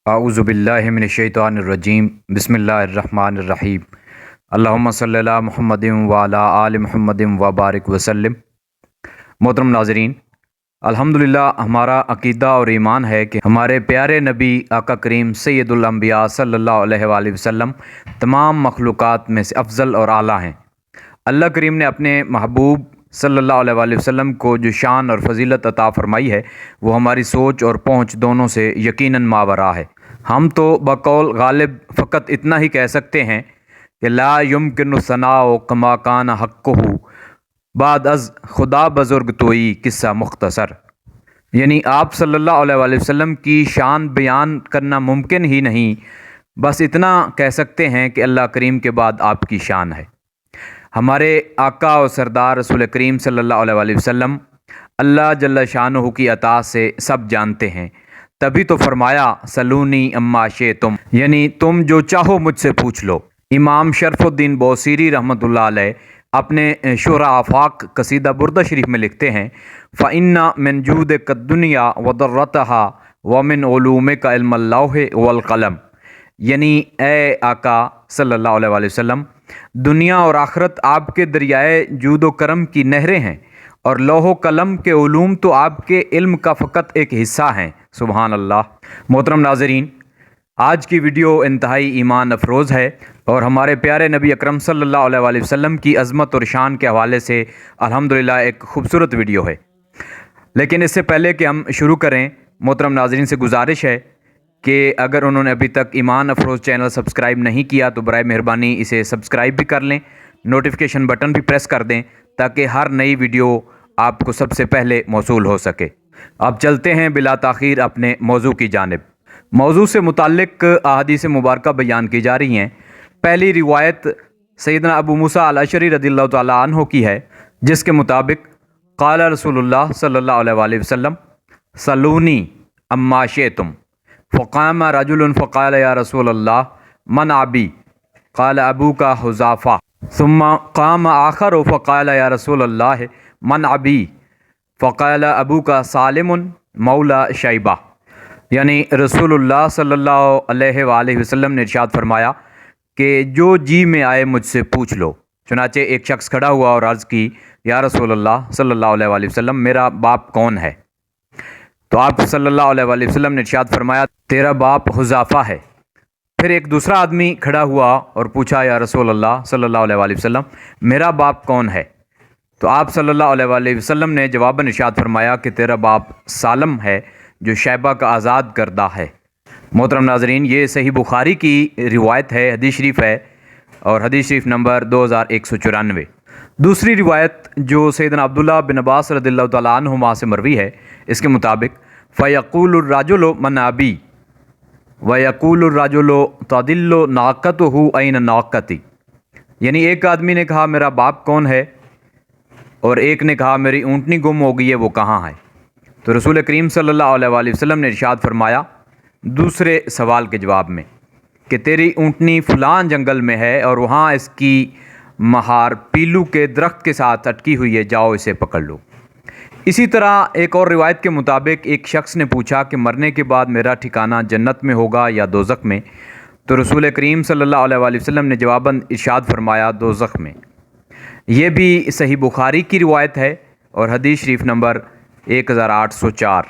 اعوذ باللہ من الشیطان الرجیم بسم اللہ الرحمن الرحیم اللہم صلی علی محمد وعلی آل محمد وبارک وسلم۔ محترم ناظرین، الحمدللہ ہمارا عقیدہ اور ایمان ہے کہ ہمارے پیارے نبی آقا کریم سید الانبیاء صلی اللہ علیہ وآلہ وسلم تمام مخلوقات میں سے افضل اور اعلیٰ ہیں۔ اللہ کریم نے اپنے محبوب صلی اللہ علیہ وآلہ وسلم کو جو شان اور فضیلت عطا فرمائی ہے وہ ہماری سوچ اور پہنچ دونوں سے یقیناً ماوراء ہے۔ ہم تو بقول غالب فقط اتنا ہی کہہ سکتے ہیں کہ لا یمکن ثناء کما کان حقہ بعد از خدا بزرگ توئی قصہ مختصر، یعنی آپ صلی اللہ علیہ وآلہ وسلم کی شان بیان کرنا ممکن ہی نہیں، بس اتنا کہہ سکتے ہیں کہ اللہ کریم کے بعد آپ کی شان ہے۔ ہمارے آقا و سردار رسول کریم صلی اللہ علیہ وآلہ وسلم اللہ جل شانہ کی عطا سے سب جانتے ہیں، تبھی تو فرمایا سلونی اما شئتم، یعنی تم جو چاہو مجھ سے پوچھ لو۔ امام شرف الدین بوصیری رحمۃ اللہ علیہ اپنے شعراء آفاق قصیدہ بردہ شریف میں لکھتے ہیں فَإِنَّ مِن جُودِكَ الدُّنْيَا وَضَرَّتَهَا وَمِنْ عُلُومِكَ عِلْمَ اللَّوْحِ وَالْقَلَمِ، یعنی اے آقا صلی اللہ علیہ وآلہ وسلم، دنیا اور آخرت آپ کے دریائے جود و کرم کی نہریں ہیں، اور لوح و قلم کے علوم تو آپ کے علم کا فقط ایک حصہ ہیں۔ سبحان اللہ۔ محترم ناظرین، آج کی ویڈیو انتہائی ایمان افروز ہے اور ہمارے پیارے نبی اکرم صلی اللہ علیہ وآلہ وسلم کی عظمت اور شان کے حوالے سے الحمدللہ ایک خوبصورت ویڈیو ہے۔ لیکن اس سے پہلے کہ ہم شروع کریں، محترم ناظرین سے گزارش ہے کہ اگر انہوں نے ابھی تک ایمان افروز چینل سبسکرائب نہیں کیا تو برائے مہربانی اسے سبسکرائب بھی کر لیں، نوٹیفیکیشن بٹن بھی پریس کر دیں تاکہ ہر نئی ویڈیو آپ کو سب سے پہلے موصول ہو سکے۔ اب چلتے ہیں بلا تاخیر اپنے موضوع کی جانب۔ موضوع سے متعلق احادیث مبارکہ بیان کی جا رہی ہیں۔ پہلی روایت سیدنا ابو موسیٰ الاشعری رضی اللہ تعالیٰ عنہ کی ہے، جس کے مطابق قال رسول اللہ صلی اللہ علیہ وآلہ وسلم سلونی اما شئتم فقام رجل فقال یا رسول اللہ من ابی قال ابوک حذافہ ثم قام آخر فقال یا رسول اللہ من ابی فقال ابوک سالم مولا شیبہ، یعنی رسول اللہ صلی اللہ علیہ وآلہ وسلم نے ارشاد فرمایا کہ جو جی میں آئے مجھ سے پوچھ لو۔ چنانچہ ایک شخص کھڑا ہوا اور عرض کی یا رسول اللہ صلی اللہ علیہ وآلہ وسلم میرا باپ کون ہے؟ تو آپ صلی اللہ علیہ وآلہ وسلم نے ارشاد فرمایا تیرا باپ حذافہ ہے۔ پھر ایک دوسرا آدمی کھڑا ہوا اور پوچھا یا رسول اللہ صلی اللہ علیہ وآلہ وسلم میرا باپ کون ہے؟ تو آپ صلی اللہ علیہ وآلہ وسلم نے جواباً ارشاد فرمایا کہ تیرا باپ سالم ہے جو شیبہ کا آزاد کردہ ہے۔ محترم ناظرین، یہ صحیح بخاری کی روایت ہے، حدیث شریف ہے، اور حدیث شریف نمبر 2194۔ دوسری روایت جو سیدنا عبداللہ بن عباس رضی اللہ تعالیٰ عنہما سے مروی ہے، اس کے مطابق فَيَقُولُ الرَّجُلُ مَنْ أَبِي وَيَقُولُ الرَّجُلُ تَضِلُّ نَاقَتُهُ أَيْنَ نَاقَتِي، یعنی ایک آدمی نے کہا میرا باپ کون ہے، اور ایک نے کہا میری اونٹنی گم ہو گئی ہے، وہ کہاں ہے؟ تو رسول کریم صلی اللہ علیہ وآلہ وسلم نے ارشاد فرمایا دوسرے سوال کے جواب میں کہ تیری اونٹنی فلان جنگل میں ہے اور وہاں اس کی مہار پیلو کے درخت کے ساتھ اٹکی ہوئی ہے، جاؤ اسے پکڑ لو۔ اسی طرح ایک اور روایت کے مطابق ایک شخص نے پوچھا کہ مرنے کے بعد میرا ٹھکانہ جنت میں ہوگا یا دوزخ میں؟ تو رسول کریم صلی اللہ علیہ وآلہ وسلم نے جواباً ارشاد فرمایا دوزخ میں۔ یہ بھی صحیح بخاری کی روایت ہے اور حدیث شریف نمبر 1804۔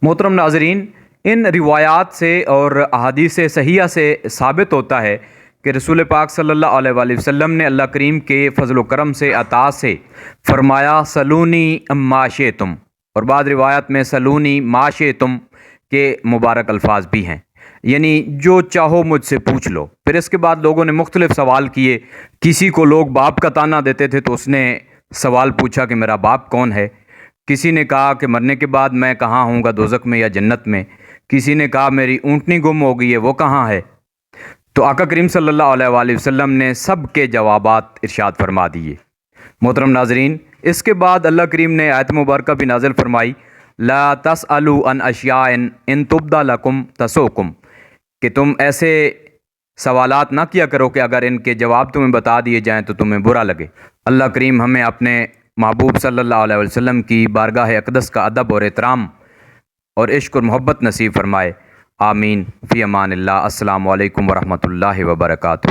محترم ناظرین، ان روایات سے اور احادیث صحیحہ سے ثابت ہوتا ہے کہ رسول پاک صلی اللہ علیہ وآلہ وسلم نے اللہ کریم کے فضل و کرم سے عطا سے فرمایا سلونی اما شئتم، اور بعض روایات میں سلونی ما شئتم کے مبارک الفاظ بھی ہیں، یعنی جو چاہو مجھ سے پوچھ لو۔ پھر اس کے بعد لوگوں نے مختلف سوال کیے، کسی کو لوگ باپ کا طعنہ دیتے تھے تو اس نے سوال پوچھا کہ میرا باپ کون ہے، کسی نے کہا کہ مرنے کے بعد میں کہاں ہوں گا، دوزخ میں یا جنت میں، کسی نے کہا میری اونٹنی گم ہو گئی ہے، وہ کہاں ہے؟ تو آقا کریم صلی اللہ علیہ وآلہ وسلم نے سب کے جوابات ارشاد فرما دیے۔ محترم ناظرین، اس کے بعد اللہ کریم نے آیت مبارکہ بھی نازل فرمائی لا تسألوا عن اشیاء ان تبد لکم تسؤکم، کہ تم ایسے سوالات نہ کیا کرو کہ اگر ان کے جواب تمہیں بتا دیے جائیں تو تمہیں برا لگے۔ اللہ کریم ہمیں اپنے محبوب صلی اللہ علیہ وسلم کی بارگاہ اقدس کا ادب اور احترام اور عشق اور محبت نصیب فرمائے۔ آمین، فی امان اللہ۔ السلام علیکم ورحمۃ اللہ وبرکاتہ۔